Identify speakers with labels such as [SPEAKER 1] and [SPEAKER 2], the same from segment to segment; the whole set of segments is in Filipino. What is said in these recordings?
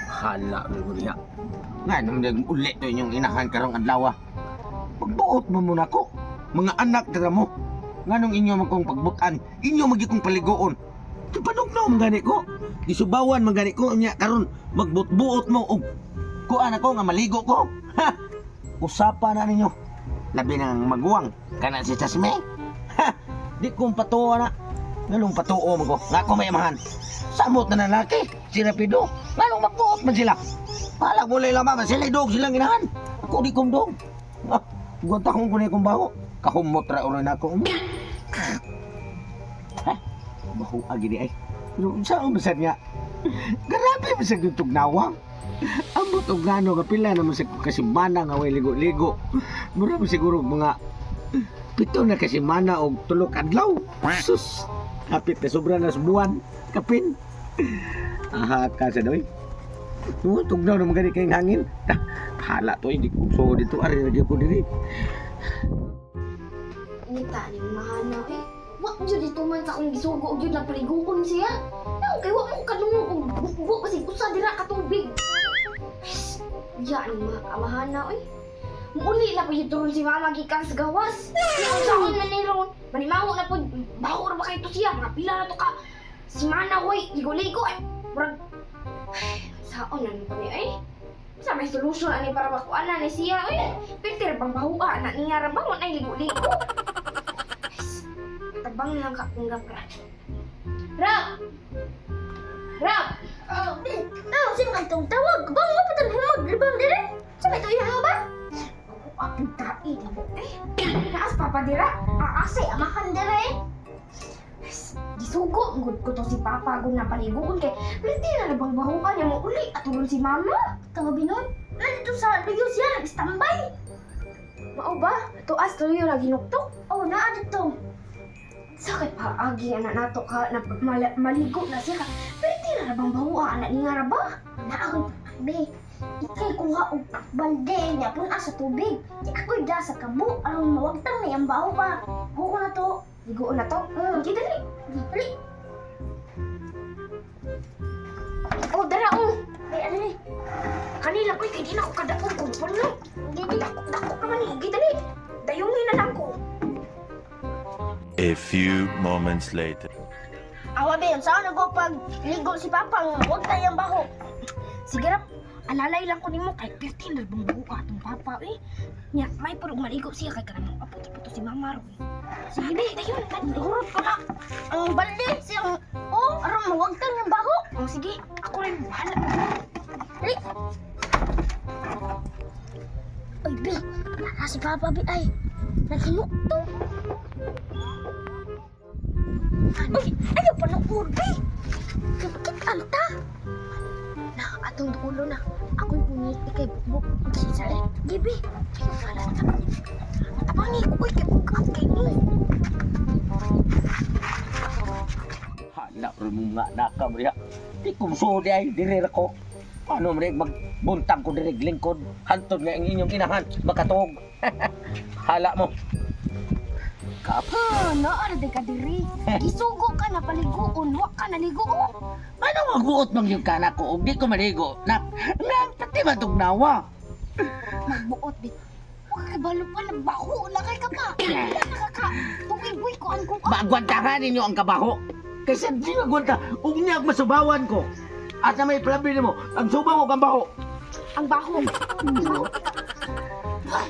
[SPEAKER 1] Hala mo niya. Nga nung nag-uli to inyong inahan karong adlaw. Pagbuot mo muna ko. Mga anak tira mo. Nga nung inyo magkong pagbutan, inyo magikong paligoon. Panog na gani ko. Gisubawan magani ko niya karon magbuot-buot mo og kuan ako nga maligo ko. Ha. Usapan na ninyo. Labi nang maguwang kana si Chasme. Ha. Di kong patuwa na. Nganong patuo mo ko. Nga ko may amahan. Samot na lalaki. Si Rapido. Nganong magbuot man sila. Palag mo lang mama. Sila dog silang inahan. Ako di kong dog. Ah. Gunta kong kunay kong baho. Kahumot ra ulo na ako. Ha? Baho agi di ay. Yung saan masad nga? Grabe masad yung tugnawa. Ang butog gano kapila naman sa kasimana nga way ligo-ligo. Mura mo siguro mga 7 na kasimana o 3 adlaw. Sus! Kapit na sobra na sa buwan. Kapin. Aha ka sa doy. Tugnaw naman gani kayong hangin. Hala to, hindi ko so dito. Ari lagi ko diri.
[SPEAKER 2] Nita ni mahana eh. Wak jud dito man sa akong gisugo jud na paligugon siya. Naon kay wak mo kadungog og bukbo kasi usa dira ka tubig. Ya ni mahana eh. Muli na po yung turun si mama gikan sa gawas. Yung saon man ni ron. Manimango na po baho ra ba kay to siya. Mga pila na to ka. Si mana koy ligo-ligo eh. Murag saon na pa ni eh. Sa may solusyon ani para makuha na ni siya eh. Peter bang bahuan na niya ra bangon ay ligo-ligo. Tabang lang ka kung gapra. Rap! Rap!
[SPEAKER 3] Oh, sino kang tawag? Bang mo patan humag libang dire? Sabay to iya ba?
[SPEAKER 2] Ako apong tai di mo eh. Naas papa dira.
[SPEAKER 3] Aasay amahan dire.
[SPEAKER 2] Gisugo ngud ko to si papa gud na paliguon kay pwede na bang bahuan niya mo uli atulon si mama.
[SPEAKER 3] Tawa binon. Nandito sa luyo siya nag-standby.
[SPEAKER 2] Mao ba? Tuas tuyo na ginuktok.
[SPEAKER 3] Oh, naa dito.
[SPEAKER 2] Sakit pa agi anak nato ka na maligo na siya. Pwede na bang bahuan anak niya ra ba?
[SPEAKER 3] Naa be. Ikay kuha og balde niya pun sa tubig. Di ako da sa kabo aron mawagtang na yang baho pa. Huko na to.
[SPEAKER 2] Ligoon na to. Sige dali.
[SPEAKER 3] Dali.
[SPEAKER 2] Oh, dara oh.
[SPEAKER 3] Ay, ano ni?
[SPEAKER 2] Kanila ko'y kay di na ako kadakong kung puno. Dako naman ni. Sige dali. Dayungin na lang ko.
[SPEAKER 4] A few moments later.
[SPEAKER 3] Awa be, saan nago pag ligo si Papa wag tayong baho.
[SPEAKER 2] Sige rap. Alalay lang ko nimo kay perti na bang buka atong papa eh. Nya may purog maligo siya kay kanang aputo-puto si mama ro. Sige di, dayon urot ko na.
[SPEAKER 3] Ang balde siyang aron mawagtang yung baho.
[SPEAKER 2] Oh sige, ako rin bahala.
[SPEAKER 3] Dali. Ay, be, nasa si Papa be ay. Naghinukto. Ay, ayaw pa ng urbe. Kapit anta. Na, atong dulo na. Ako'y pumiti kay Bukbuk. Magsisari. Gibi. Tabangi ko. Uy, kay Bukbuk kay ni.
[SPEAKER 1] Hala mo nga nakam riya. Di kong sudi ay diri ako. Ano mo magbuntang ko diri lingkod. Hantod nga ang inyong inahan. Makatog. Hala mo. Kapa.
[SPEAKER 2] Naara de ka diri. Gisugo ka na paliguon, wa ka na ligoon.
[SPEAKER 1] Ano magbuot mang yung kanak ko? Di ko maligo. Nak, pati matugnawa.
[SPEAKER 2] Magbuot di. Wa ka balo pa nagbaho na kay ka pa. Wala nakaka. Tubig ko an ko.
[SPEAKER 1] Magwantahan ninyo ang kabaho. Kasi di magwanta. Huwag niya masubawan ko. At sa may palabi mo, ang subaw ko ang baho.
[SPEAKER 2] Ang baho.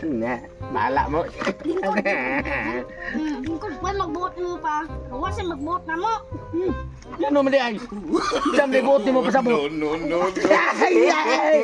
[SPEAKER 1] Na, bahala mo.
[SPEAKER 3] Lingkod pa magbuot mo pa. Kawasan magbuot na mo.
[SPEAKER 1] Yan naman di ay. Siyam na buot mo pa sa buhok.
[SPEAKER 4] No.
[SPEAKER 1] Ay, ay.